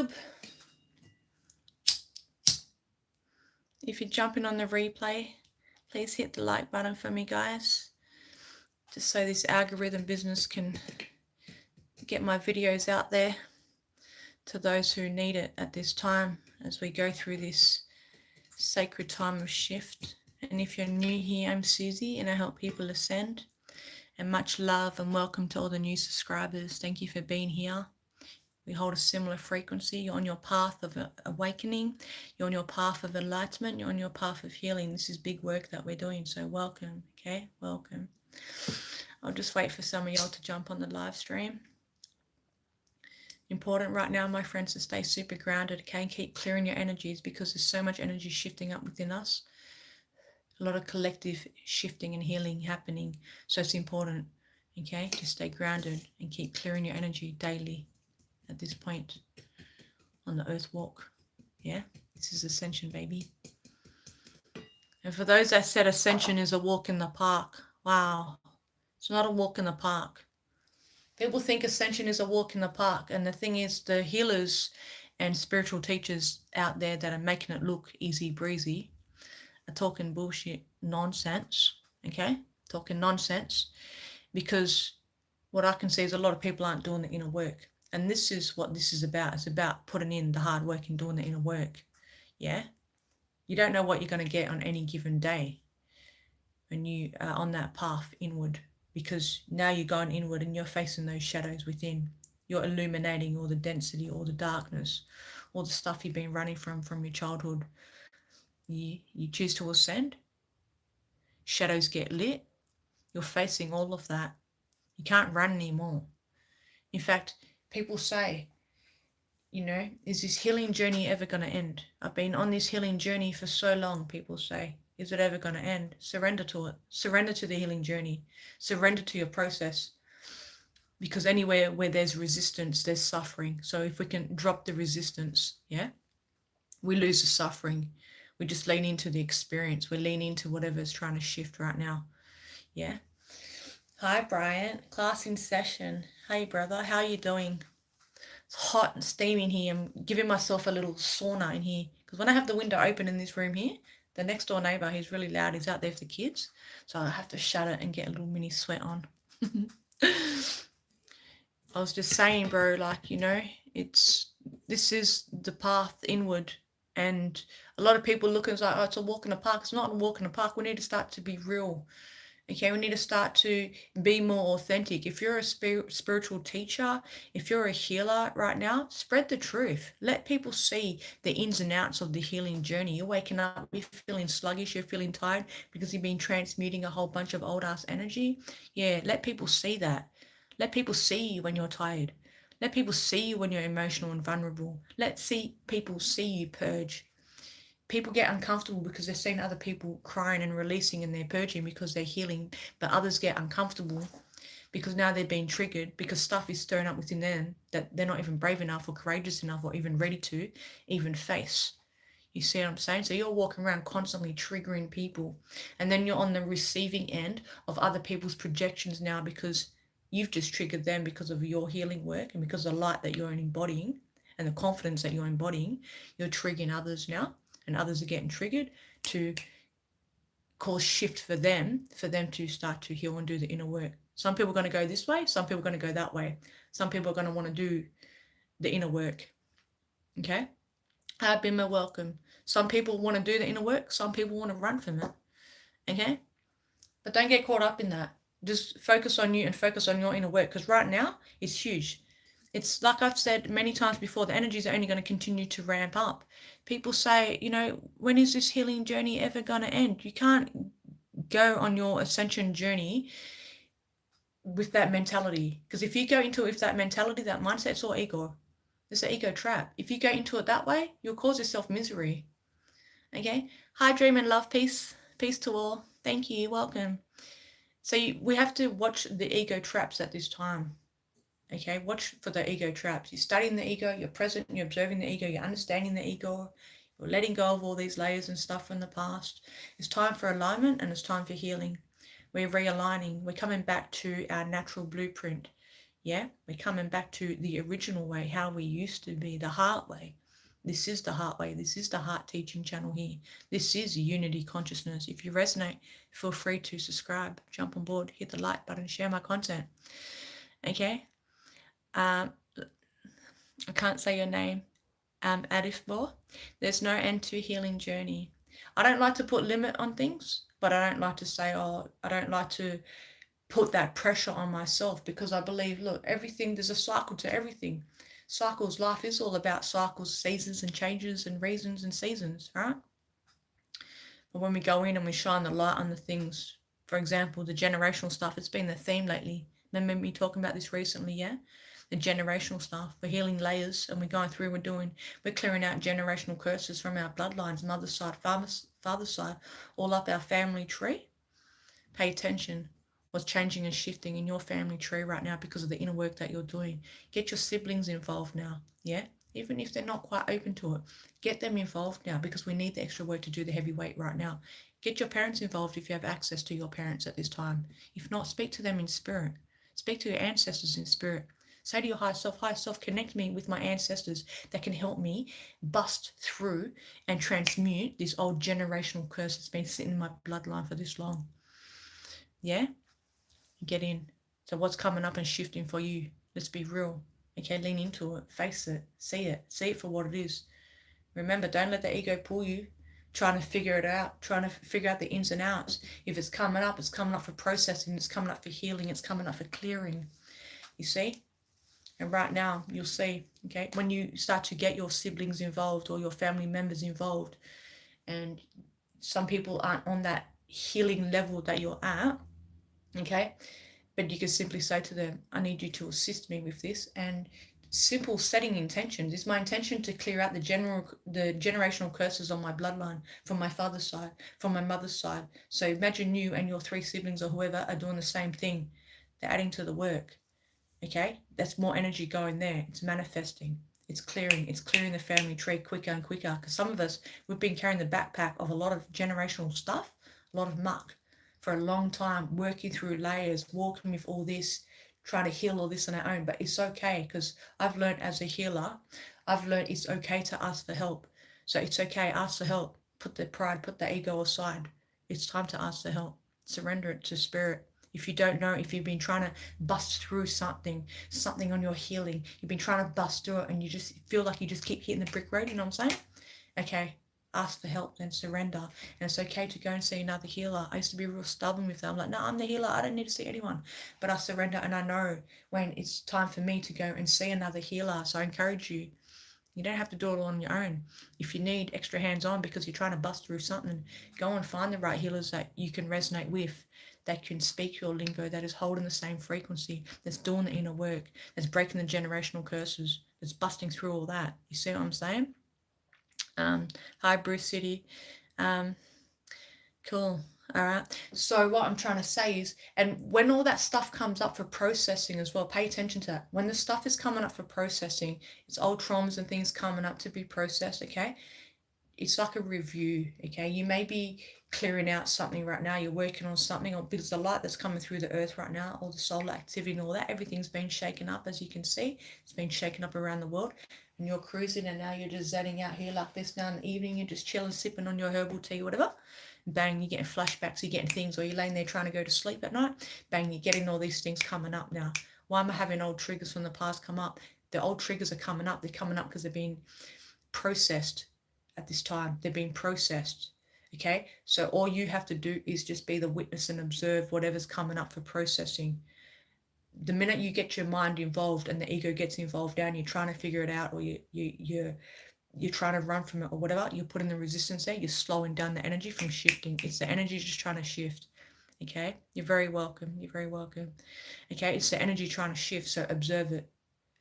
YouTube. If you're jumping on the replay, please hit the like button for me, guys. Just so this algorithm business can get my videos out there to those who need it at this time as we go through this sacred time of shift. And if you're new here, I'm Susie and I help people ascend. And much love and welcome to all the new subscribers. Thank you for being here. We hold a similar frequency. You're on your path of awakening. You're on your path of enlightenment. You're on your path of healing. This is big work that we're doing. So welcome, okay? Welcome. I'll just wait for some of y'all to jump on the live stream. Important right now, my friends, to stay super grounded, okay? And keep clearing your energies because there's so much energy shifting up within us. A lot of collective shifting and healing happening. So it's important, okay, to stay grounded and keep clearing your energy daily at this point on the earth walk. Yeah, this is Ascension, baby. And for those that said Ascension is a walk in the park, wow, it's not a walk in the park. People think Ascension is a walk in the park, and the thing is, the healers and spiritual teachers out there that are making it look easy breezy are talking bullshit nonsense, okay? Talking nonsense, because what I can see is a lot of people aren't doing the inner work. And this is what this is about. It's about putting in the hard work and doing the inner work. Yeah? You don't know what you're going to get on any given day when you are on that path inward, because now you're going inward and you're facing those shadows within. You're illuminating all the density, all the darkness, all the stuff you've been running from your childhood. You choose to ascend. Shadows get lit. You're facing all of that. You can't run anymore. In fact, people say, you know, is this healing journey ever going to end? I've been on this healing journey for so long, people say. Is it ever going to end? Surrender to it. Surrender to the healing journey. Surrender to your process. Because anywhere where there's resistance, there's suffering. So if we can drop the resistance, yeah, we lose the suffering. We just lean into the experience. We lean into whatever's trying to shift right now. Yeah. Hi, Brian. Class in session. Hey, brother. How are you doing? It's hot and steamy in here. I'm giving myself a little sauna in here. Because when I have the window open in this room here, the next door neighbour, he's really loud. He's out there for the kids. So I have to shut it and get a little mini sweat on. I was just saying, bro, like, you know, this is the path inward. And a lot of people look and it's like, oh, it's a walk in the park. It's not a walk in the park. We need to start to be real. Okay, we need to start to be more authentic. If you're a spiritual teacher, if you're a healer right now, spread the truth. Let people see the ins and outs of the healing journey. You're waking up, you're feeling sluggish, you're feeling tired because you've been transmuting a whole bunch of old ass energy. Yeah, let people see that. Let people see you when you're tired. Let people see you when you're emotional and vulnerable. Let people see you purge. People get uncomfortable because they're seeing other people crying and releasing and they're purging because they're healing, but others get uncomfortable because now they're being triggered because stuff is stirring up within them that they're not even brave enough or courageous enough or even ready to even face. You see what I'm saying? So you're walking around constantly triggering people, and then you're on the receiving end of other people's projections now because you've just triggered them because of your healing work and because of the light that you're embodying and the confidence that you're embodying. You're triggering others now, and others are getting triggered to cause shift for them to start to heal and do the inner work. Some people are going to go this way, some people are going to go that way. Some people are going to want to do the inner work. Okay? Hi, Bimmer, welcome. Some people want to do the inner work, some people want to run from it. Okay? But don't get caught up in that. Just focus on you and focus on your inner work, because right now it's huge. It's like I've said many times before, the energies are only going to continue to ramp up. People say, you know, when is this healing journey ever going to end? You can't go on your ascension journey with that mentality. Because if you go into it with that mentality, that mindset, it's all ego. It's an ego trap. If you go into it that way, you'll cause yourself misery. Okay? Hi, dream and love, peace. Peace to all. Thank you. Welcome. So we have to watch the ego traps at this time. Okay, watch for the ego traps. You're studying the ego, you're present, you're observing the ego, you're understanding the ego, you're letting go of all these layers and stuff from the past. It's time for alignment and it's time for healing. We're realigning. We're coming back to our natural blueprint. Yeah, we're coming back to the original way, how we used to be, the heart way. This is the heart way. This is the heart teaching channel here. This is unity consciousness. If you resonate, feel free to subscribe, jump on board, hit the like button, share my content. Okay. I can't say your name. Adifbor. There's no end to healing journey. I don't like to put limit on things, but I don't like to say, oh, I don't like to put that pressure on myself, because I believe, look, everything, there's a cycle to everything. Cycles, life is all about cycles, seasons and changes and reasons and seasons, right? But when we go in and we shine the light on the things, for example, the generational stuff, it's been the theme lately. Remember me talking about this recently, yeah? The generational stuff, we're healing layers, and we're going through, we're clearing out generational curses from our bloodlines, mother's side, father's side, all up our family tree. Pay attention what's changing and shifting in your family tree right now because of the inner work that you're doing. Get your siblings involved now, yeah? Even if they're not quite open to it, get them involved now, because we need the extra work to do the heavy weight right now. Get your parents involved if you have access to your parents at this time. If not, speak to them in spirit. Speak to your ancestors in spirit. Say to your higher self, connect me with my ancestors that can help me bust through and transmute this old generational curse that's been sitting in my bloodline for this long. Yeah? Get in. So what's coming up and shifting for you? Let's be real. Okay, lean into it, face it, see it for what it is. Remember, don't let the ego pull you, trying to figure it out, trying to figure out the ins and outs. If it's coming up for processing, it's coming up for healing, it's coming up for clearing. You see? And right now, you'll see, okay, when you start to get your siblings involved or your family members involved, and some people aren't on that healing level that you're at, okay, but you can simply say to them, I need you to assist me with this. And simple setting intentions. Is my intention to clear out the generational curses on my bloodline, from my father's side, from my mother's side. So imagine you and your 3 siblings or whoever are doing the same thing. They're adding to the work. Okay, that's more energy going there. It's manifesting. It's clearing the family tree quicker and quicker. Because some of us, we've been carrying the backpack of a lot of generational stuff, a lot of muck for a long time, working through layers, walking with all this, trying to heal all this on our own. But it's okay, because I've learned as a healer, it's okay to ask for help. So it's okay, ask for help. Put the pride, put the ego aside. It's time to ask for help. Surrender it to spirit. If you don't know, if you've been trying to bust through something on your healing, you've been trying to bust through it and you just feel like you just keep hitting the brick road, you know what I'm saying? Okay, ask for help, then surrender. And it's okay to go and see another healer. I used to be real stubborn with that. I'm like, no, I'm the healer. I don't need to see anyone. But I surrender, and I know when it's time for me to go and see another healer. So I encourage you. You don't have to do it all on your own. If you need extra hands on because you're trying to bust through something, go and find the right healers that you can resonate with, that can speak your lingo, that is holding the same frequency, that's doing the inner work, that's breaking the generational curses, that's busting through all that. You see what I'm saying? Hi, Bruce City. Cool. All right. So what I'm trying to say is, and when all that stuff comes up for processing as well, pay attention to that. When the stuff is coming up for processing, it's old traumas and things coming up to be processed, okay? It's like a review, okay? You may be clearing out something right now. You're working on something, or because the light that's coming through the earth right now, all the solar activity and all that, everything's been shaken up, as you can see. It's been shaken up around the world. And you're cruising, and now you're just zenning out here like this now in the evening. You're just chilling, sipping on your herbal tea, whatever. Bang, you're getting flashbacks, you're getting things, or you're laying there trying to go to sleep at night. Bang, you're getting all these things coming up now. Why am I having old triggers from the past come up? The old triggers are coming up. They're coming up because they're being processed at this time. They're being processed. Okay, so all you have to do is just be the witness and observe whatever's coming up for processing. The minute you get your mind involved and the ego gets involved down, you're trying to figure it out, or you're trying to run from it or whatever, you're putting the resistance there, you're slowing down the energy from shifting. It's the energy just trying to shift. Okay, you're very welcome. You're very welcome. Okay, it's the energy trying to shift, so observe it.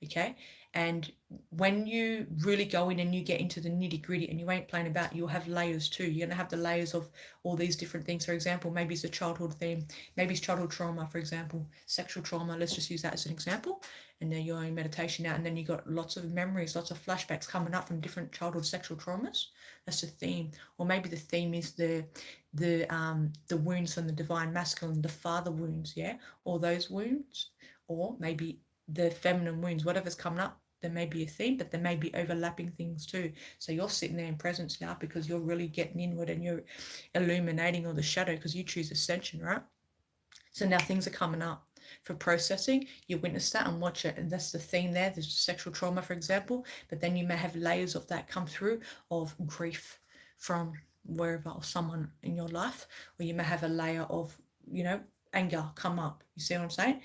Okay, and when you really go in and you get into the nitty gritty and you ain't playing about, you'll have layers too. You're gonna have the layers of all these different things. For example, maybe it's a childhood theme, maybe it's childhood trauma, for example, sexual trauma. Let's just use that as an example. And then you're in meditation now, and then you got lots of memories, lots of flashbacks coming up from different childhood sexual traumas. That's the theme. Or maybe the theme is the wounds from the divine masculine, the father wounds, yeah, or those wounds. Or maybe the feminine wounds, whatever's coming up. There may be a theme, but there may be overlapping things too. So you're sitting there in presence now because you're really getting inward and you're illuminating all the shadow because you choose ascension, right? So now things are coming up for processing. You witness that and watch it. And that's the theme there. There's sexual trauma, for example, but then you may have layers of that come through of grief from wherever or someone in your life, or you may have a layer of, anger come up. You see what I'm saying?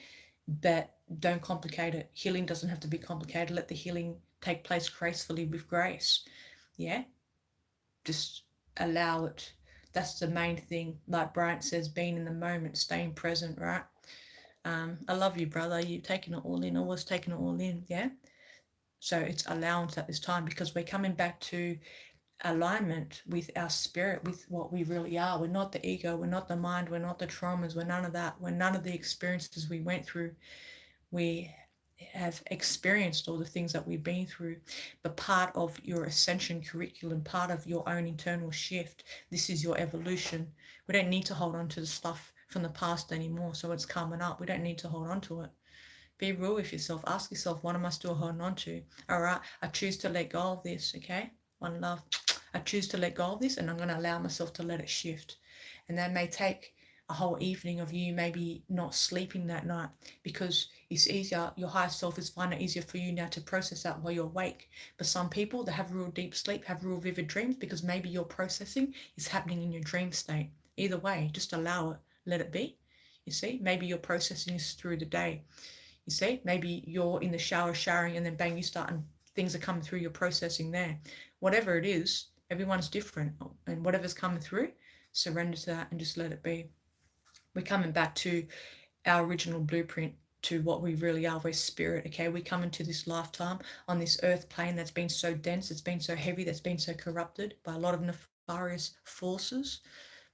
But don't complicate it. Healing doesn't have to be complicated. Let the healing take place gracefully with grace. Yeah? Just allow it. That's the main thing. Like Bryant says, being in the moment, staying present, right? I love you, brother. You've taken it all in. I was taking it all in, yeah? So it's allowance at this time because we're coming back to alignment with our spirit, with what we really are. We're not the ego, we're not the mind, we're not the traumas, we're none of that. We're none of the experiences we went through. We have experienced all the things that we've been through, but part of your ascension curriculum, part of your own internal shift, this is your evolution. We don't need to hold on to the stuff from the past anymore. So it's coming up. We don't need to hold on to it. Be real with yourself. Ask yourself, what am I still holding on to? All right, I choose to let go of this, okay? One love. I choose to let go of this and I'm going to allow myself to let it shift. And that may take a whole evening of you maybe not sleeping that night because it's easier. Your higher self is finding it easier for you now to process that while you're awake. But some people that have real deep sleep have real vivid dreams because maybe your processing is happening in your dream state. Either way, just allow it. Let it be. You see, maybe your processing is through the day. You see, maybe you're in the shower showering and then bang, you start and things are coming through, you're processing there. Whatever it is, everyone's different. And whatever's coming through, surrender to that and just let it be. We're coming back to our original blueprint, to what we really are. We're spirit, okay? We come into this lifetime on this earth plane that's been so dense, it's been so heavy, that's been so corrupted by a lot of nefarious forces,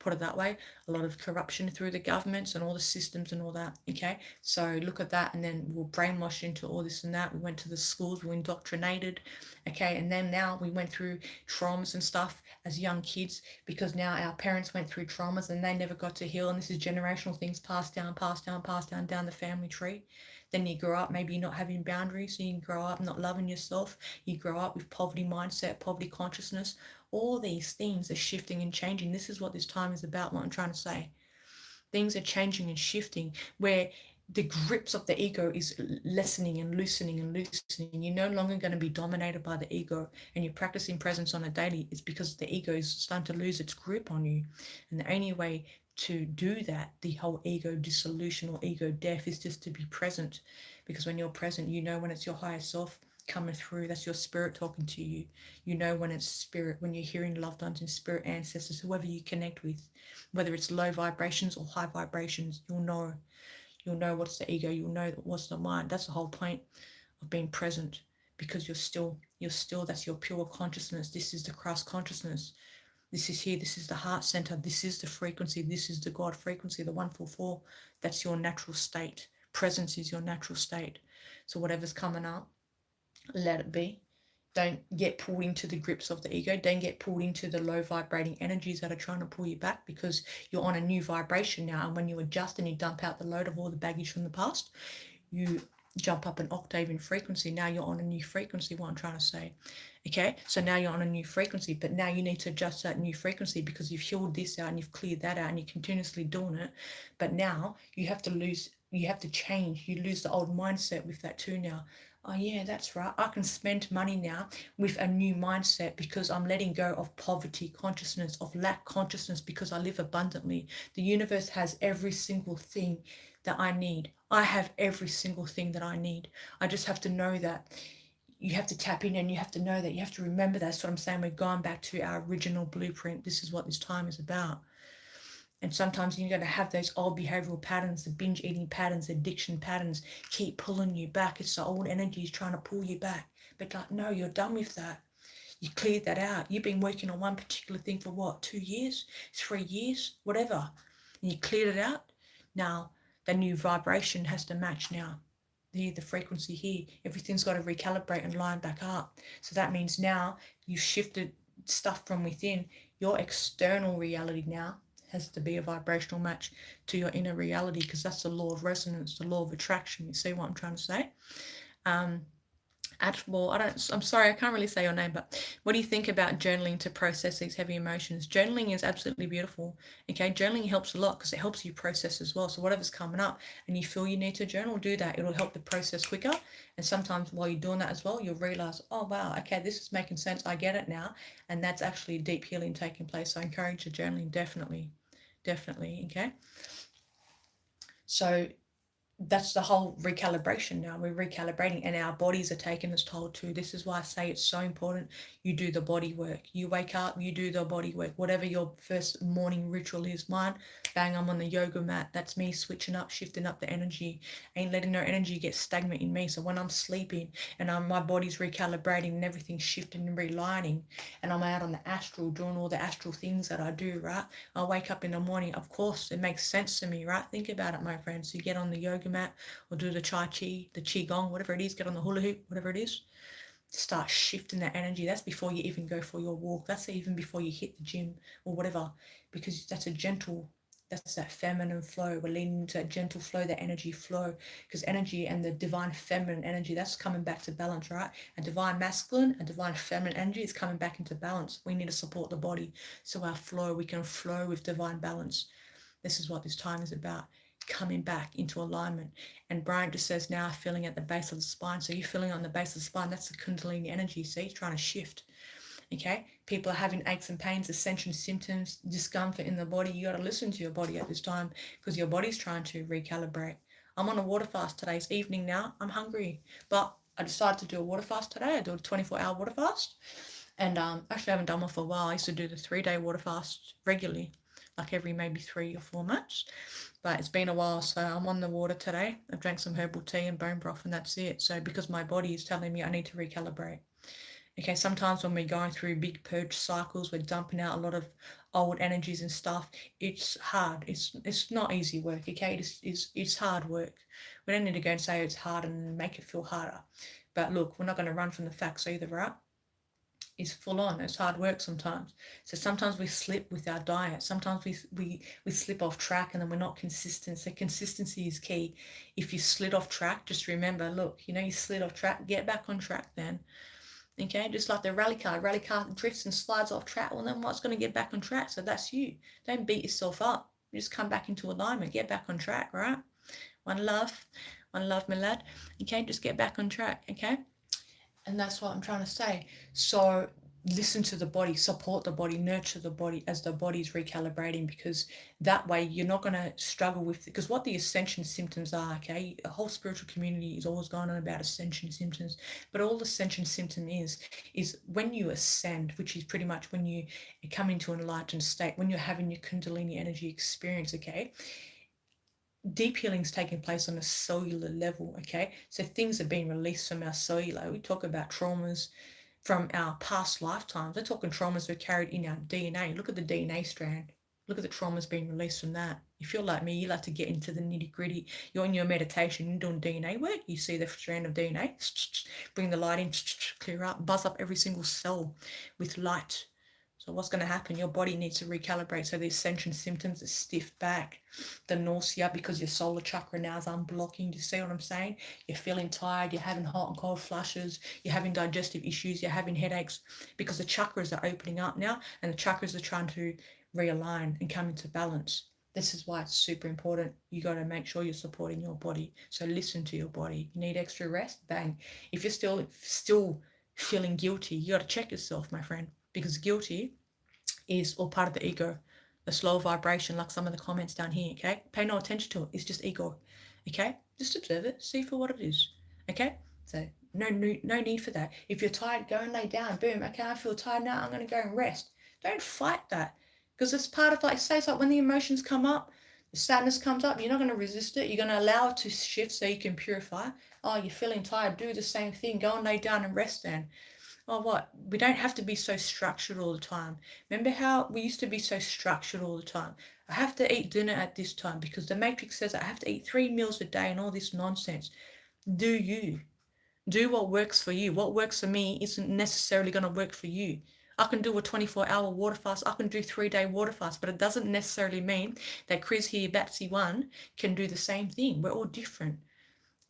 put it that way, a lot of corruption through the governments and all the systems and all that, okay? So look at that, and then we're brainwashed into all this and that. We went to the schools, we were indoctrinated, okay? And then now we went through traumas and stuff as young kids because now our parents went through traumas and they never got to heal, and this is generational things passed down, passed down, passed down the family tree. Then you grow up, maybe you're not having boundaries, so you grow up not loving yourself. You grow up with poverty mindset, poverty consciousness. All these things are shifting and changing. This is what this time is about, what I'm trying to say. Things are changing and shifting where the grips of the ego is lessening and loosening and loosening. You're no longer going to be dominated by the ego, and you're practicing presence on a daily. It's because the ego is starting to lose its grip on you. And the only way to do that, the whole ego dissolution or ego death, is just to be present. Because when you're present, you know when it's your higher self coming through. That's your spirit talking to you. You know when it's spirit, when you're hearing loved ones and spirit ancestors, whoever you connect with, whether it's low vibrations or high vibrations, you'll know. You'll know what's the ego. You'll know what's the mind. That's the whole point of being present, because you're still, that's your pure consciousness. This is the Christ consciousness. This is here. This is the heart center. This is the frequency. This is the God frequency, the 144. That's your natural state. Presence is your natural state. So whatever's coming up, let it be. Don't get pulled into the grips of the ego. Don't get pulled into the low vibrating energies that are trying to pull you back, because you're on a new vibration now. And when you adjust and you dump out the load of all the baggage from the past, you jump up an octave in frequency. Now you're on a new frequency, what I'm trying to say. Okay, so now you're on a new frequency, but now you need to adjust that new frequency because you've healed this out and you've cleared that out and you're continuously doing it. But now you have to change. You lose the old mindset with that too now. Oh yeah, that's right. I can spend money now with a new mindset because I'm letting go of poverty consciousness, of lack consciousness, because I live abundantly. The universe has every single thing that I need. I have every single thing that I need. I just have to know that. You have to tap in and you have to know that. You have to remember that. That's what I'm saying. We're going back to our original blueprint. This is what this time is about. And sometimes you're going to have those old behavioral patterns, the binge eating patterns, addiction patterns, keep pulling you back. It's the old energies trying to pull you back. But like, no, you're done with that. You cleared that out. You've been working on one particular thing for what, 2 years, 3 years, whatever. And you cleared it out. Now, the new vibration has to match now. The frequency here, everything's got to recalibrate and line back up. So that means now you've shifted stuff from within. Your external reality now has to be a vibrational match to your inner reality, because that's the law of resonance, the law of attraction. You see what I'm trying to say? Um, well, I'm sorry, I can't really say your name, but what do you think about journaling to process these heavy emotions? Journaling is absolutely beautiful. Okay, journaling helps a lot because it helps you process as well. So whatever's coming up and you feel you need to journal, do that. It'll help the process quicker. And sometimes while you're doing that as well, you'll realize, oh wow, okay, this is making sense. I get it now. And that's actually deep healing taking place. So I encourage the journaling, definitely. Definitely. Okay. So that's the whole recalibration now. We're recalibrating and our bodies are taking us toll too. This is why I say it's so important you do the body work. You wake up, you do the body work. Whatever your first morning ritual is. Mine, bang, I'm on the yoga mat. That's me switching up, shifting up the energy. Ain't letting no energy get stagnant in me. So when I'm sleeping and my body's recalibrating and everything's shifting and realigning, and I'm out on the astral doing all the astral things that I do, right? I wake up in the morning, of course, it makes sense to me, right? Think about it, my friends. You get on the yoga mat or do the the qigong, whatever it is, get on the hula hoop, whatever it is, start shifting that energy. That's before you even go for your walk. That's even before you hit the gym or whatever, because that's that feminine flow. We're leaning into that gentle flow, that energy flow, because energy and the divine feminine energy, that's coming back to balance, right? A divine masculine and divine feminine energy is coming back into balance. We need to support the body so our flow, we can flow with divine balance. This is what this time is about, coming back into alignment. And Brian just says now feeling at the base of the spine. So you're feeling on the base of the spine. That's the Kundalini energy. See, it's trying to shift. Okay, people are having aches and pains, ascension symptoms, discomfort in the body. You got to listen to your body at this time because your body's trying to recalibrate. I'm on a water fast today. It's evening now. I'm hungry, but I decided to do a water fast today. I do a 24-hour water fast, and actually I haven't done one for a while. I used to do the 3-day water fast regularly, like every maybe 3 or 4 months. But it's been a while, so I'm on the water today. I've drank some herbal tea and bone broth, and that's it. So because my body is telling me I need to recalibrate. Okay, sometimes when we're going through big purge cycles, we're dumping out a lot of old energies and stuff. It's hard. It's not easy work. Okay, it's hard work. We don't need to go and say it's hard and make it feel harder. But look, we're not going to run from the facts either, right? It's full on. It's hard work sometimes. So sometimes we slip with our diet. Sometimes we slip off track and then we're not consistent. So consistency is key. If you slid off track, just remember, look, you slid off track, get back on track then. Okay, just like the rally car drifts and slides off track. Well, then what's going to get back on track? So that's you. Don't beat yourself up. You just come back into alignment, get back on track, right? One love, my lad. Okay, just get back on track. Okay, and that's what I'm trying to say. So listen to the body, support the body, nurture the body as the body's recalibrating, because that way you're not going to struggle with, because what the ascension symptoms are, okay, a whole spiritual community is always going on about ascension symptoms, but all ascension symptom is when you ascend, which is pretty much when you come into an enlightened state, when you're having your kundalini energy experience. Okay, deep healing's taking place on a cellular level. Okay, so things are being released from our cellular. We talk about traumas from our past lifetimes. We're talking traumas we carried in our DNA. Look at the DNA strand. Look at the traumas being released from that. If you're like me, you like to get into the nitty gritty. You're in your meditation, you're doing DNA work, you see the strand of DNA, bring the light in, clear up, buzz up every single cell with light. So what's going to happen? Your body needs to recalibrate. So the ascension symptoms are stiff back, the nausea because your solar chakra now is unblocking. Do you see what I'm saying? You're feeling tired, you're having hot and cold flushes, you're having digestive issues, you're having headaches because the chakras are opening up now and the chakras are trying to realign and come into balance. This is why it's super important. You got to make sure you're supporting your body. So listen to your body. You need extra rest? Bang. If you're still feeling guilty, you got to check yourself, my friend, because guilty is all part of the ego, the slow vibration, like some of the comments down here. Okay, pay no attention to it. It's just ego. Okay, just observe it, see for what it is. Okay, so no need for that. If you're tired, go and lay down. Boom. Okay, I feel tired now, I'm going to go and rest. Don't fight that, because it's part of, like, say it's like when the emotions come up, the sadness comes up, you're not going to resist it. You're going to allow it to shift so you can purify. Oh, you're feeling tired, do the same thing. Go and lay down and rest then. Oh, what? We don't have to be so structured all the time. Remember how we used to be so structured all the time? I have to eat dinner at this time because the Matrix says I have to eat 3 meals a day and all this nonsense. Do you? Do what works for you. What works for me isn't necessarily going to work for you. I can do a 24-hour water fast. I can do 3-day water fast, but it doesn't necessarily mean that Chris here, Batsy one, can do the same thing. We're all different.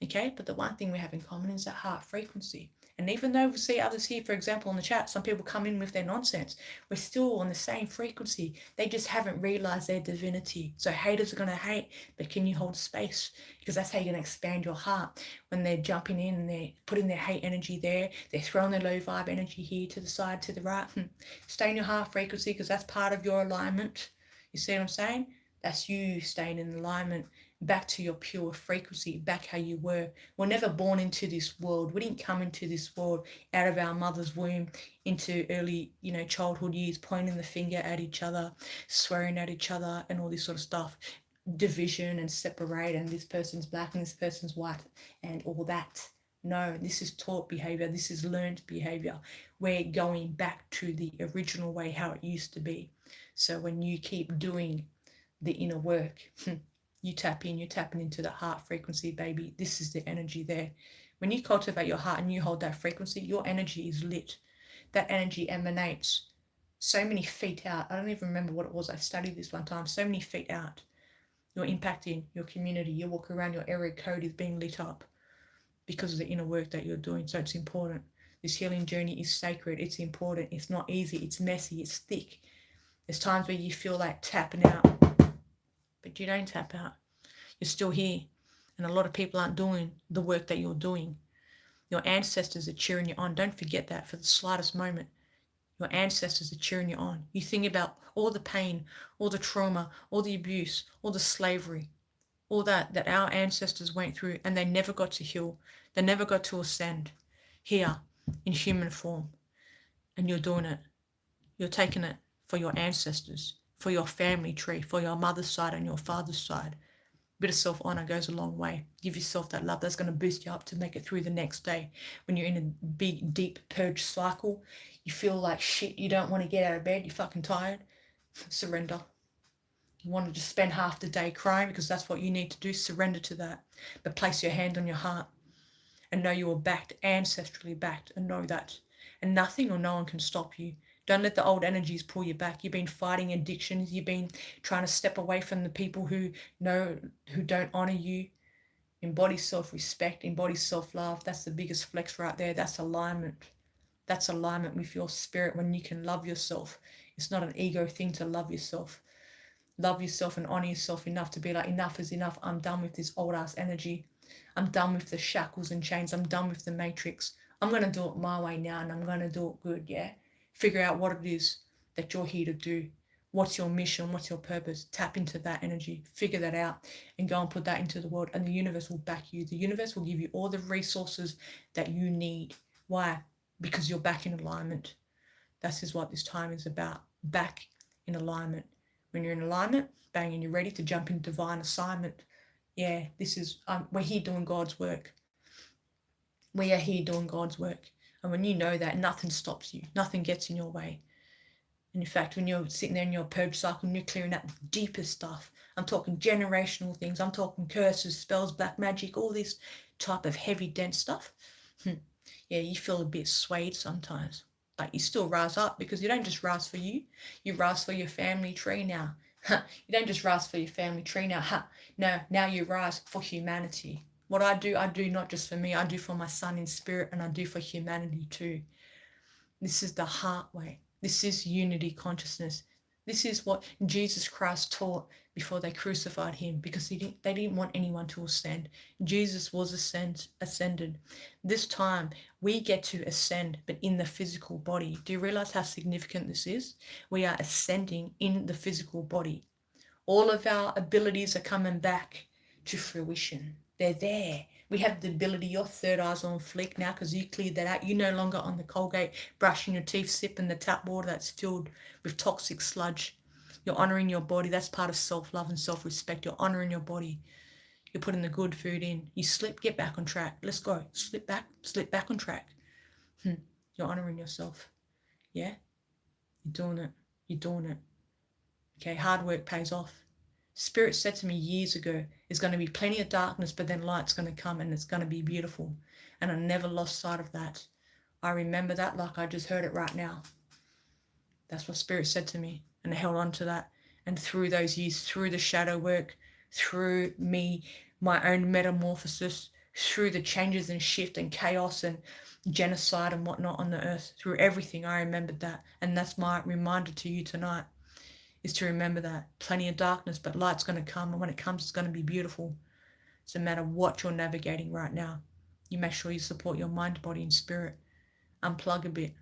Okay, but the one thing we have in common is that heart frequency. And even though we see others here, for example, in the chat, some people come in with their nonsense, we're still on the same frequency. They just haven't realized their divinity. So haters are going to hate, but can you hold space? Because that's how you're going to expand your heart. When they're jumping in and they're putting their hate energy there, they're throwing their low vibe energy here to the side, to the right. Stay in your heart frequency, because that's part of your alignment. You see what I'm saying? That's you staying in alignment, back to your pure frequency, back how you were. We're never born into this world. We didn't come into this world out of our mother's womb into early, childhood years, pointing the finger at each other, swearing at each other, and all this sort of stuff. Division and separate, and this person's black and this person's white, and all that. No, this is taught behavior. This is learned behavior. We're going back to the original way, how it used to be. So when you keep doing the inner work, you tap in, you're tapping into the heart frequency, baby. This is the energy there. When you cultivate your heart and you hold that frequency, your energy is lit. That energy emanates so many feet out. I don't even remember what it was. I studied this one time. So many feet out. You're impacting your community. You walk around, your area code is being lit up because of the inner work that you're doing. So it's important. This healing journey is sacred. It's important. It's not easy. It's messy. It's thick. There's times where you feel like tapping out, but you don't tap out. You're still here. And a lot of people aren't doing the work that you're doing. Your ancestors are cheering you on. Don't forget that for the slightest moment. Your ancestors are cheering you on. You think about all the pain, all the trauma, all the abuse, all the slavery, all that our ancestors went through, and they never got to heal. They never got to ascend here in human form. And you're doing it. You're taking it for your ancestors, for your family tree, for your mother's side and your father's side. A bit of self-honor goes a long way. Give yourself that love that's going to boost you up to make it through the next day. When you're in a big, deep purge cycle, you feel like shit, you don't want to get out of bed, you're fucking tired, surrender. You want to just spend half the day crying because that's what you need to do, surrender to that. But place your hand on your heart and know you are backed, ancestrally backed, and know that. And nothing or no one can stop you. Don't let the old energies pull you back. You've been fighting addictions. You've been trying to step away from the people who don't honor you. Embody self-respect, embody self-love. That's the biggest flex right there. That's alignment. That's alignment with your spirit when you can love yourself. It's not an ego thing to love yourself. Love yourself and honor yourself enough to be like, enough is enough. I'm done with this old ass energy. I'm done with the shackles and chains. I'm done with the matrix. I'm going to do it my way now, and I'm going to do it good, yeah? Figure out what it is that you're here to do. What's your mission? What's your purpose? Tap into that energy. Figure that out and go and put that into the world, and the universe will back you. The universe will give you all the resources that you need. Why? Because you're back in alignment. That is what this time is about. Back in alignment. When you're in alignment, bang, and you're ready to jump into divine assignment. Yeah, this is, we're here doing God's work. We are here doing God's work. And when you know that, nothing stops you. Nothing gets in your way. And in fact, when you're sitting there in your purge cycle and you're clearing out the deepest stuff, I'm talking generational things, I'm talking curses, spells, black magic, all this type of heavy, dense stuff. Yeah, you feel a bit swayed sometimes. But you still rise up, because you don't just rise for you rise for your family tree now. You don't just rise for your family tree now. No, now you rise for humanity. What I do not just for me, I do for my son in spirit, and I do for humanity too. This is the heart way. This is unity consciousness. This is what Jesus Christ taught before they crucified him, because they didn't want anyone to ascend. Jesus was ascended. This time we get to ascend, but in the physical body. Do you realize how significant this is? We are ascending in the physical body. All of our abilities are coming back to fruition. They're there. We have the ability, your third eye's on fleek now because you cleared that out. You're no longer on the Colgate, brushing your teeth, sipping the tap water that's filled with toxic sludge. You're honouring your body. That's part of self-love and self-respect. You're honouring your body. You're putting the good food in. You slip, get back on track. Let's go. Slip back on track. You're honouring yourself. Yeah? You're doing it. You're doing it. Okay, hard work pays off. Spirit said to me years ago, there's going to be plenty of darkness, but then light's going to come and it's going to be beautiful. And I never lost sight of that. I remember that like I just heard it right now. That's what Spirit said to me, and I held on to that. And through those years, through the shadow work, through me, my own metamorphosis, through the changes and shift and chaos and genocide and whatnot on the earth, through everything, I remembered that. And that's my reminder to you tonight, is to remember that. Plenty of darkness, but light's going to come. And when it comes, it's going to be beautiful. So no matter what you're navigating right now, you make sure you support your mind, body, and spirit. Unplug a bit.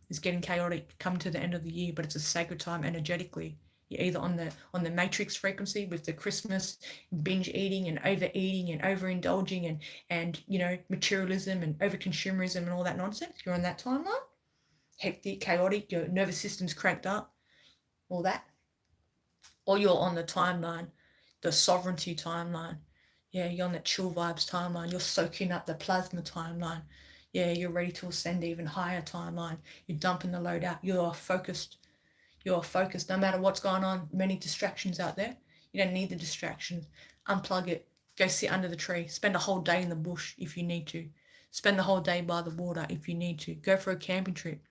It's getting chaotic, come to the end of the year, but it's a sacred time energetically. You're either on the matrix frequency with the Christmas binge eating and overeating and overindulging and materialism and overconsumerism and all that nonsense. You're on that timeline. Hectic, chaotic, your nervous system's cranked up, all that. Or you're on the timeline, the sovereignty timeline. Yeah, you're on that chill vibes timeline. You're soaking up the plasma timeline. Yeah, you're ready to ascend even higher timeline. You're dumping the load out. You're focused. You're focused. No matter what's going on, many distractions out there. You don't need the distractions. Unplug it. Go sit under the tree. Spend a whole day in the bush if you need to. Spend the whole day by the water if you need to. Go for a camping trip.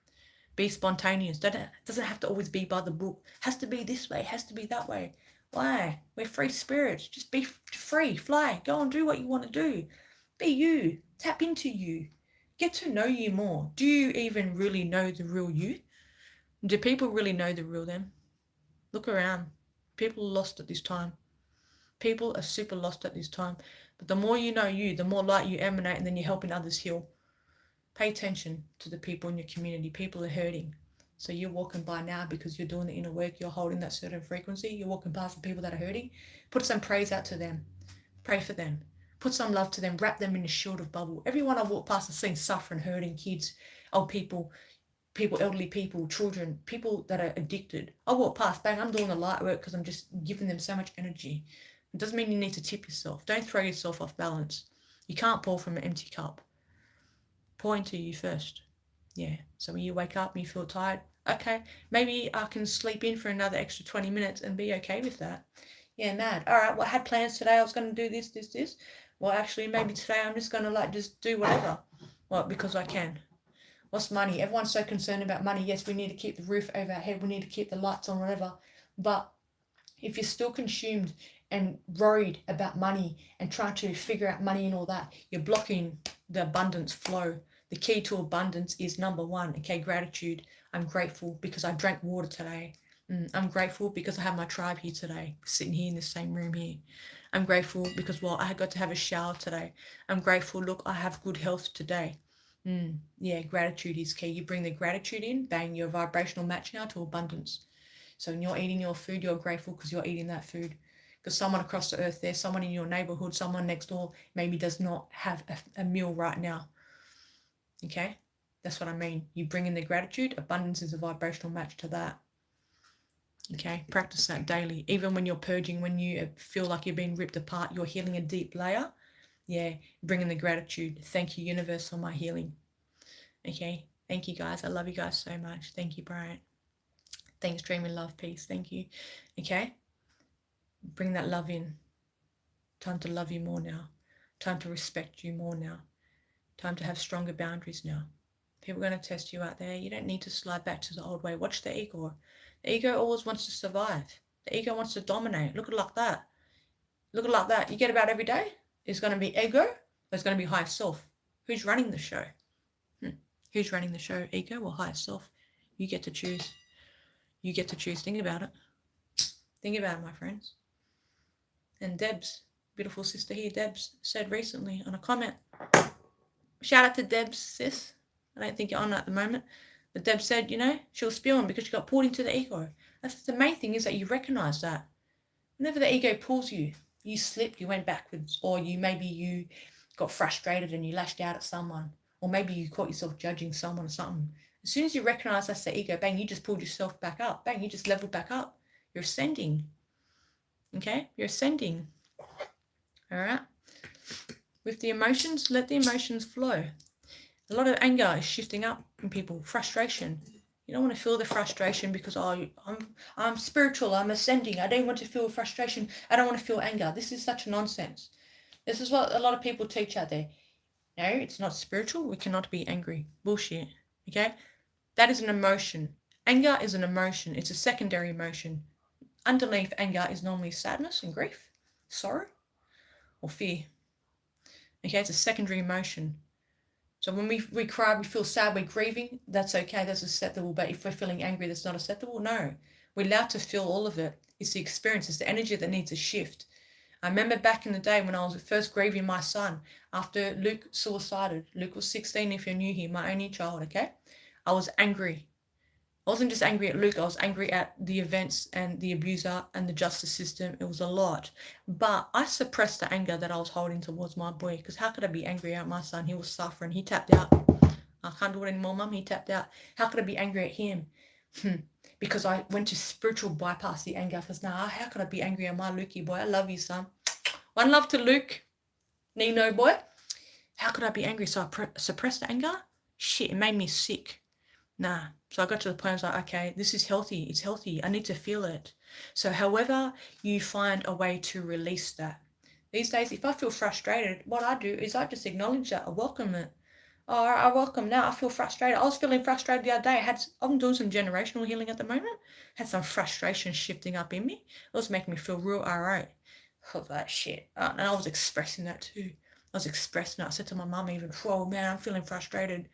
Be spontaneous. Doesn't have to always be by the book. Has to be this way. Has to be that way. Why? We're free spirits. Just be free. Fly. Go and do what you want to do. Be you. Tap into you. Get to know you more. Do you even really know the real you? Do people really know the real them? Look around. People are lost at this time. People are super lost at this time. But the more you know you, the more light you emanate, and then you're helping others heal. Pay attention to the people in your community. People are hurting. So you're walking by now because you're doing the inner work. You're holding that certain frequency. You're walking past the people that are hurting. Put some praise out to them. Pray for them. Put some love to them. Wrap them in a shield of bubble. Everyone I walk past has seen suffering, hurting, kids, old people, elderly people, children, people that are addicted. I walk past, bang, I'm doing the light work because I'm just giving them so much energy. It doesn't mean you need to tip yourself. Don't throw yourself off balance. You can't pour from an empty cup. Pour into you first. Yeah. So when you wake up and you feel tired, okay, maybe I can sleep in for another extra 20 minutes and be okay with that. Yeah, mad. All right, well, I had plans today. I was going to do this. Well, actually, maybe today I'm just going to just do whatever. Well, because I can. What's money? Everyone's so concerned about money. Yes, we need to keep the roof over our head. We need to keep the lights on, whatever. But if you're still consumed and worried about money and trying to figure out money and all that, you're blocking the abundance flow. The key to abundance is number one, okay, gratitude. I'm grateful because I drank water today. I'm grateful because I have my tribe here today, sitting here in the same room here. I'm grateful because, well, I got to have a shower today. I'm grateful, look, I have good health today. Yeah, gratitude is key. You bring the gratitude in, bang, you're a vibrational match now to abundance. So when you're eating your food, you're grateful because you're eating that food. Because someone across the earth there, someone in your neighborhood, someone next door maybe does not have a meal right now. Okay? That's what I mean. You bring in the gratitude, abundance is a vibrational match to that. Okay? Practice that daily. Even when you're purging, when you feel like you're being ripped apart, you're healing a deep layer. Yeah, bring in the gratitude. Thank you, universe, for my healing. Okay? Thank you, guys. I love you guys so much. Thank you, Brian. Thanks, dream and love, peace. Thank you. Okay? Bring that love in. Time to love you more now. Time to respect you more now. Time to have stronger boundaries now. People are going to test you out there. You don't need to slide back to the old way. Watch the ego. The ego always wants to survive. The ego wants to dominate. Look at it like that. Look at it like that. You get about every day. It's going to be ego or it's going to be higher self. Who's running the show? Who's running the show? Ego or higher self? You get to choose. You get to choose. Think about it. Think about it, my friends. And Debs, beautiful sister here, Debs, said recently on a comment, shout out to Debs, sis. I don't think you're on at the moment. But Deb said, she was spewing because she got pulled into the ego. That's the main thing, is that you recognize that. Whenever the ego pulls you, you slipped, you went backwards, or maybe you got frustrated and you lashed out at someone, or maybe you caught yourself judging someone or something. As soon as you recognize that's the ego, bang, you just pulled yourself back up. Bang, you just leveled back up. You're ascending. Okay? You're ascending. All right? With the emotions, let the emotions flow. A lot of anger is shifting up in people. Frustration. You don't want to feel the frustration because, I'm spiritual, I'm ascending. I don't want to feel frustration. I don't want to feel anger. This is such nonsense. This is what a lot of people teach out there. No, it's not spiritual. We cannot be angry. Bullshit. Okay? That is an emotion. Anger is an emotion. It's a secondary emotion. Underneath anger is normally sadness and grief, sorrow, or fear. Okay, it's a secondary emotion. So when we cry, we feel sad, we're grieving, that's okay, that's acceptable. But if we're feeling angry, that's not acceptable. No, we're allowed to feel all of it. It's the experience, it's the energy that needs a shift. I remember back in the day when I was first grieving my son after Luke suicided. Luke was 16, if you're new here, my only child, okay? I was angry. I wasn't just angry at Luke, I was angry at the events and the abuser and the justice system. It was a lot. But I suppressed the anger that I was holding towards my boy, because how could I be angry at my son? He was suffering. He tapped out. I can't do it anymore, Mum. He tapped out. How could I be angry at him? Because I went to spiritual bypass the anger. Because now, how could I be angry at my Lukey boy? I love you, son. One love to Luke. Nino boy. How could I be angry? So I suppressed the anger? Shit, it made me sick. Nah. So I got to the point I was like, okay, this is healthy. It's healthy. I need to feel it. So however you find a way to release that. These days, if I feel frustrated, what I do is I just acknowledge that. I welcome it. Oh, I welcome now. I feel frustrated. I was feeling frustrated the other day. I'm doing some generational healing at the moment. Had some frustration shifting up in me. It was making me feel real alright. I was like, shit. And I was expressing that too. I was expressing it. I said to my mum even, whoa, man, I'm feeling frustrated.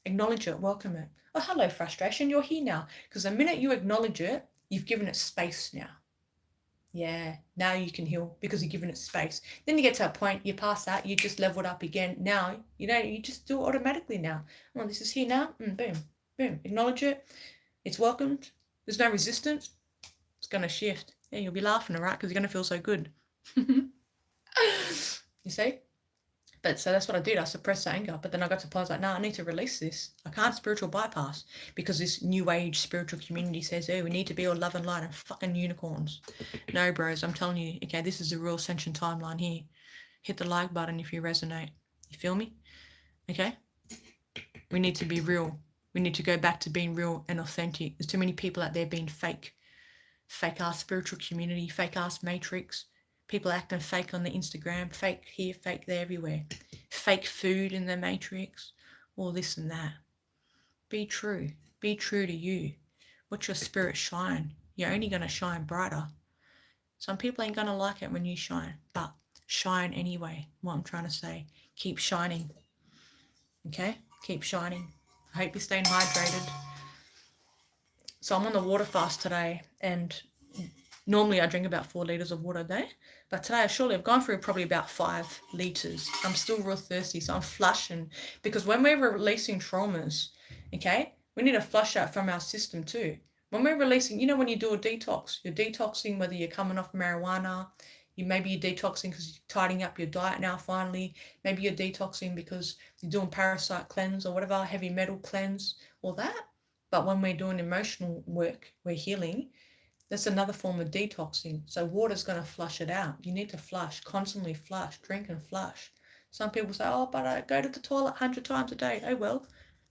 Acknowledge it. Welcome it. Oh, hello, frustration. You're here now. Because the minute you acknowledge it, you've given it space now. Yeah, now you can heal because you've given it space. Then you get to a point, you pass that, you just level it up again. Now, you just do it automatically now. Oh, this is here now. Boom, boom. Acknowledge it. It's welcomed. There's no resistance. It's going to shift. Yeah, you'll be laughing, all right? Because you're going to feel so good. You see? But so that's what I did. I suppressed the anger. But then I got to the point, I was like, no, I need to release this. I can't spiritual bypass because this new age spiritual community says, oh, we need to be all love and light and fucking unicorns. No, bros, I'm telling you, okay, this is the real Ascension timeline here. Hit the like button if you resonate. You feel me? Okay? We need to be real. We need to go back to being real and authentic. There's too many people out there being fake. Fake-ass spiritual community, fake-ass matrix. People acting fake on the Instagram, fake here, fake there, everywhere. Fake food in the matrix, all this and that. Be true. Be true to you. Watch your spirit shine. You're only going to shine brighter. Some people ain't going to like it when you shine, but shine anyway. What I'm trying to say. Keep shining. Okay? Keep shining. I hope you're staying hydrated. So I'm on the water fast today, and normally I drink about 4 litres of water a day, but today I've gone through probably about 5 litres. I'm still real thirsty, so I'm flushing, because when we're releasing traumas, okay, we need to flush out from our system too. When we're releasing, when you do a detox, you're detoxing whether you're coming off marijuana, maybe you're detoxing because you're tidying up your diet now finally, maybe you're detoxing because you're doing parasite cleanse or whatever, heavy metal cleanse, all that. But when we're doing emotional work, we're healing. That's another form of detoxing. So water's going to flush it out. You need to flush, constantly flush, drink and flush. Some people say, oh, but I go to the toilet 100 times a day. Oh, well,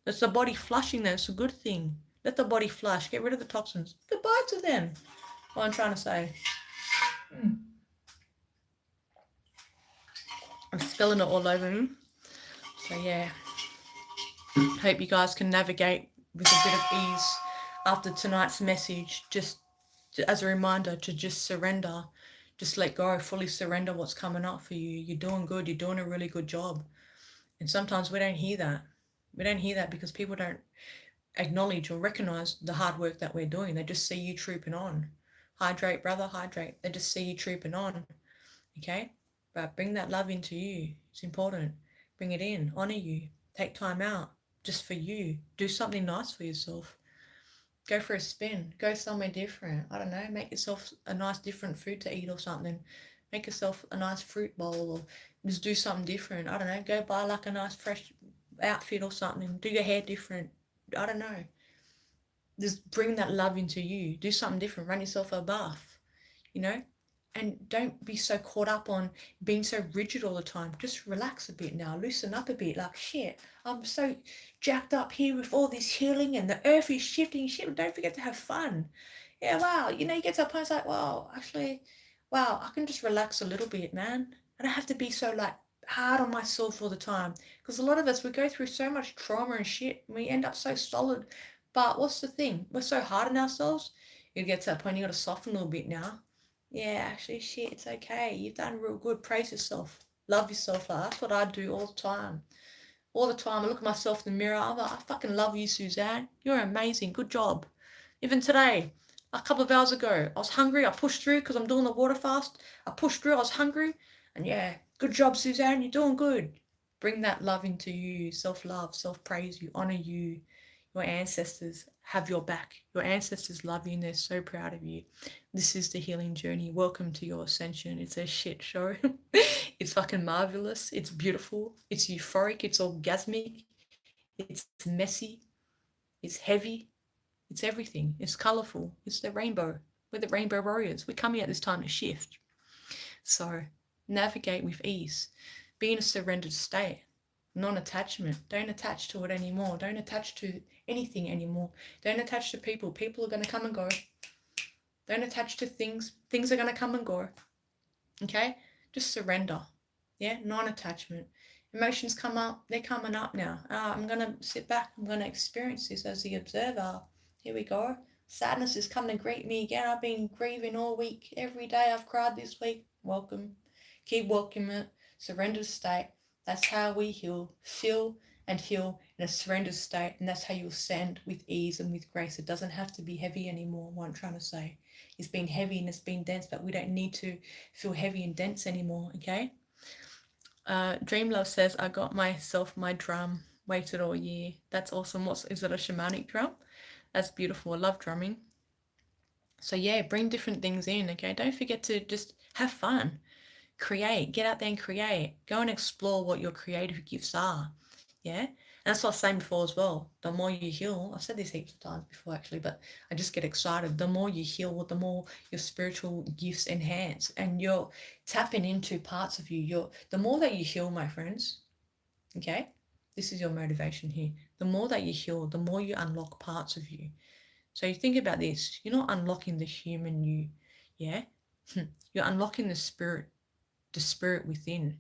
that's the body flushing there. It's a good thing. Let the body flush. Get rid of the toxins. Goodbye to them. What I'm trying to say. I'm spilling it all over me. So, yeah. Hope you guys can navigate with a bit of ease after tonight's message. Just as a reminder to just surrender, just let go, fully surrender what's coming up for you. You're doing good. You're doing a really good job. And sometimes we don't hear that. We don't hear that because people don't acknowledge or recognize the hard work that we're doing. They just see you trooping on. Hydrate, brother, hydrate. They just see you trooping on. Okay? But bring that love into you. It's important. Bring it in. Honor you. Take time out just for you. Do something nice for yourself. Go for a spin. Go somewhere different. I don't know. Make yourself a nice different food to eat or something. Make yourself a nice fruit bowl or just do something different. I don't know. Go buy like a nice fresh outfit or something. Do your hair different. I don't know. Just bring that love into you. Do something different. Run yourself a bath, And don't be so caught up on being so rigid all the time. Just relax a bit now. Loosen up a bit. Like, shit, I'm so jacked up here with all this healing and the earth is shifting. Shit, don't forget to have fun. Yeah, wow. You get to a point, it's like, wow, actually, wow, I can just relax a little bit, man. I don't have to be so, hard on myself all the time. Because a lot of us, we go through so much trauma and shit. And we end up so solid. But what's the thing? We're so hard on ourselves. It gets to that point, you got to soften a little bit now. Yeah, actually, shit, it's okay. You've done real good. Praise yourself. Love yourself. Like, that's what I do all the time. All the time, I look at myself in the mirror. I'm like, I fucking love you, Suzanne. You're amazing. Good job. Even today, a couple of hours ago, I was hungry. I pushed through because I'm doing the water fast. I pushed through. I was hungry. And yeah, good job, Suzanne. You're doing good. Bring that love into you. Self-love, self-praise you, honor you. Your ancestors have your back. Your ancestors love you and they're so proud of you. This is the healing journey. Welcome to your ascension. It's a shit show. It's fucking marvelous. It's beautiful. It's euphoric. It's orgasmic. It's messy. It's heavy. It's everything. It's colourful. It's the rainbow. We're the rainbow warriors. We come here at this time to shift. So navigate with ease. Be in a surrendered state. Non-attachment. Don't attach to it anymore. Don't attach to anything anymore. Don't attach to people. People are going to come and go. Don't attach to things. Things are going to come and go. Okay? Just surrender. Yeah? Non-attachment. Emotions come up. They're coming up now. I'm going to sit back. I'm going to experience this as the observer. Here we go. Sadness is coming to greet me again. I've been grieving all week. Every day I've cried this week. Welcome. Keep welcoming it. Surrender state. That's how we heal. Feel and heal in a surrender state. And that's how you'll ascend with ease and with grace. It doesn't have to be heavy anymore, what I'm trying to say. It's been heavy and it's been dense, but we don't need to feel heavy and dense anymore, okay? Dream Love says, I got myself my drum. Waited all year. That's awesome. Is it a shamanic drum? That's beautiful. I love drumming. So yeah, bring different things in, okay? Don't forget to just have fun. Create. Get out there and create. Go and explore what your creative gifts are. Yeah? And that's what I was saying before as well. The more you heal, I've said this heaps of times before actually, but I just get excited. The more you heal, the more your spiritual gifts enhance and you're tapping into parts of you. The more that you heal, my friends, okay? This is your motivation here. The more that you heal, the more you unlock parts of you. So you think about this. You're not unlocking the human you, yeah? You're unlocking the spirit within,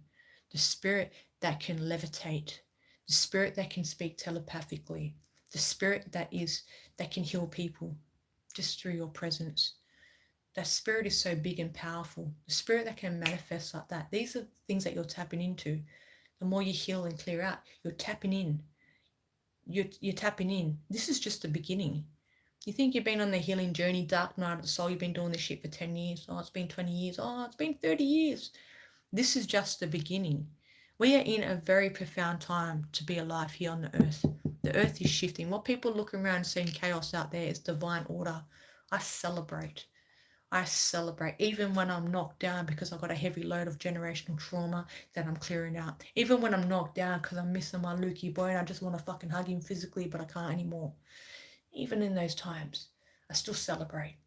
the spirit that can levitate, the spirit that can speak telepathically, the spirit that can heal people just through your presence. That spirit is so big and powerful. The spirit that can manifest like that. These are things that you're tapping into. The more you heal and clear out, you're tapping in. You're tapping in. This is just the beginning. You think you've been on the healing journey, dark night of the soul, you've been doing this shit for 10 years. Oh, it's been 20 years. Oh, it's been 30 years. This is just the beginning. We are in a very profound time to be alive here on the earth. The earth is shifting. What people look around seeing chaos out there is divine order. I celebrate. I celebrate even when I'm knocked down because I've got a heavy load of generational trauma that I'm clearing out. Even when I'm knocked down because I'm missing my Lukey boy and I just want to fucking hug him physically, but I can't anymore. Even in those times, I still celebrate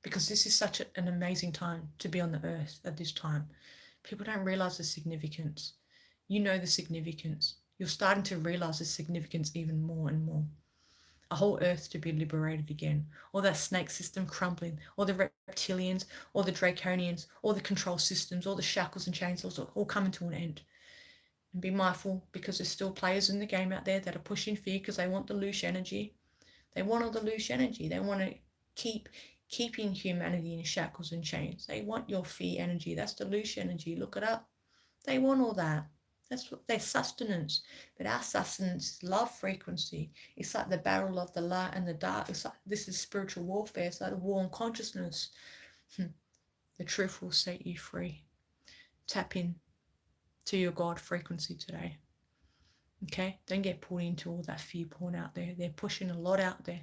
because this is such an amazing time to be on the earth at this time. People don't realize the significance. You know the significance. You're starting to realize the significance even more and more. A whole earth to be liberated again. All that snake system crumbling, all the reptilians, all the draconians, all the control systems, all the shackles and chains, all coming to an end. And be mindful because there's still players in the game out there that are pushing fear because they want the loose energy. They want all the loose energy. They want to keeping humanity in shackles and chains. They want your fear energy. That's the loose energy. Look it up. They want all that. That's what their sustenance. But our sustenance is love frequency. It's like the battle of the light and the dark. It's like this is spiritual warfare. It's like a war on consciousness. The truth will set you free. Tap in to your God frequency today. Okay? Don't get pulled into all that fear porn out there. They're pushing a lot out there.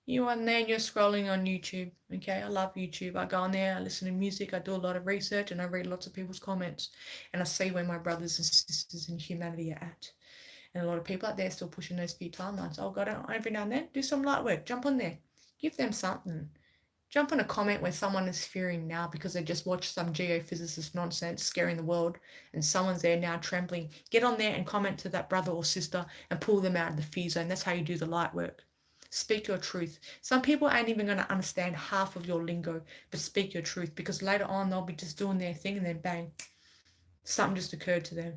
You on there and you're scrolling on YouTube, okay? I love YouTube. I go on there, I listen to music, I do a lot of research, and I read lots of people's comments, and I see where my brothers and sisters in humanity are at. And a lot of people out there still pushing those few timelines. Oh God, every now and then, do some light work. Jump on there. Give them something. Jump on a comment where someone is fearing now because they just watched some geophysicist nonsense scaring the world, and someone's there now trembling. Get on there and comment to that brother or sister and pull them out of the fear zone. That's how you do the light work. Speak your truth. Some people ain't even going to understand half of your lingo, but speak your truth because later on they'll be just doing their thing and then bang, something just occurred to them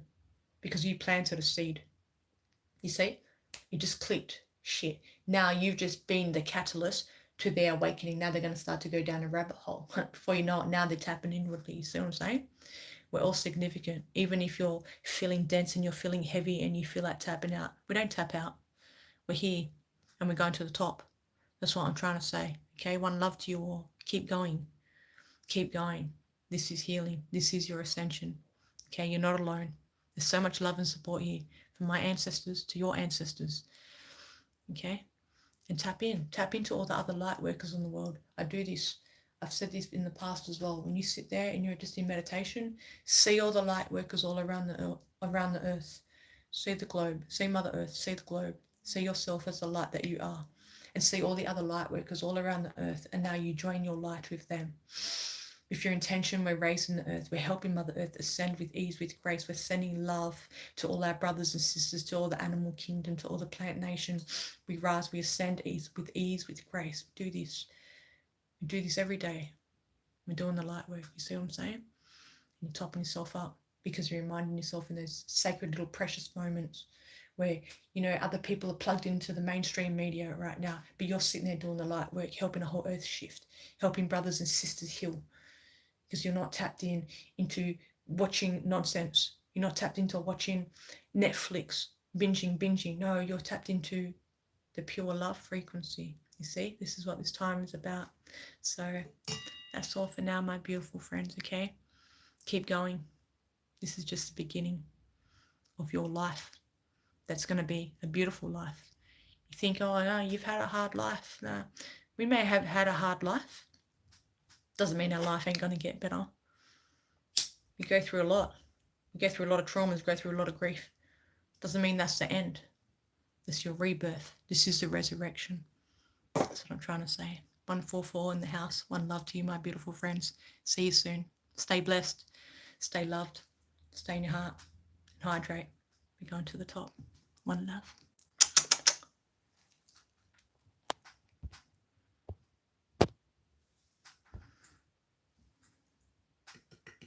because you planted a seed. You see? You just clicked. Shit. Now you've just been the catalyst to their awakening. Now they're going to start to go down a rabbit hole. Before you know it, now they're tapping inwardly. You see what I'm saying? We're all significant. Even if you're feeling dense and you're feeling heavy and you feel like tapping out, we don't tap out. We're here and we're going to the top. That's what I'm trying to say. Okay, one love to you all. Keep going. Keep going. This is healing. This is your ascension. Okay, you're not alone. There's so much love and support here from my ancestors to your ancestors. Okay, and tap into all the other light workers in the world. I do this. I've said this in the past as well. When you sit there and you're just in meditation, see all the light workers all around the earth. See the globe. See Mother Earth. See the globe. See yourself as the light that you are, and see all the other light workers all around the earth. And now you join your light with them. With your intention, we're raising the earth. We're helping Mother Earth ascend with ease, with grace. We're sending love to all our brothers and sisters, to all the animal kingdom, to all the plant nation. We rise, we ascend with ease, with grace. We do this. We do this every day. We're doing the light work. You see what I'm saying? And you're topping yourself up because you're reminding yourself in those sacred little precious moments where, you know, other people are plugged into the mainstream media right now, but you're sitting there doing the light work, helping a whole earth shift, helping brothers and sisters heal. Because you're not tapped into watching nonsense. You're not tapped into watching Netflix, binging. No, you're tapped into the pure love frequency. You see, this is what this time is about. So that's all for now, my beautiful friends, okay? Keep going. This is just the beginning of your life. That's going to be a beautiful life. You think, oh, no, you've had a hard life. No, we may have had a hard life. Doesn't mean our life ain't going to get better. We go through a lot. We go through a lot of traumas, go through a lot of grief. Doesn't mean that's the end. This is your rebirth. This is the resurrection. That's what I'm trying to say. 144 in the house. One love to you, my beautiful friends. See you soon. Stay blessed. Stay loved. Stay in your heart. And hydrate. We're going to the top. One love.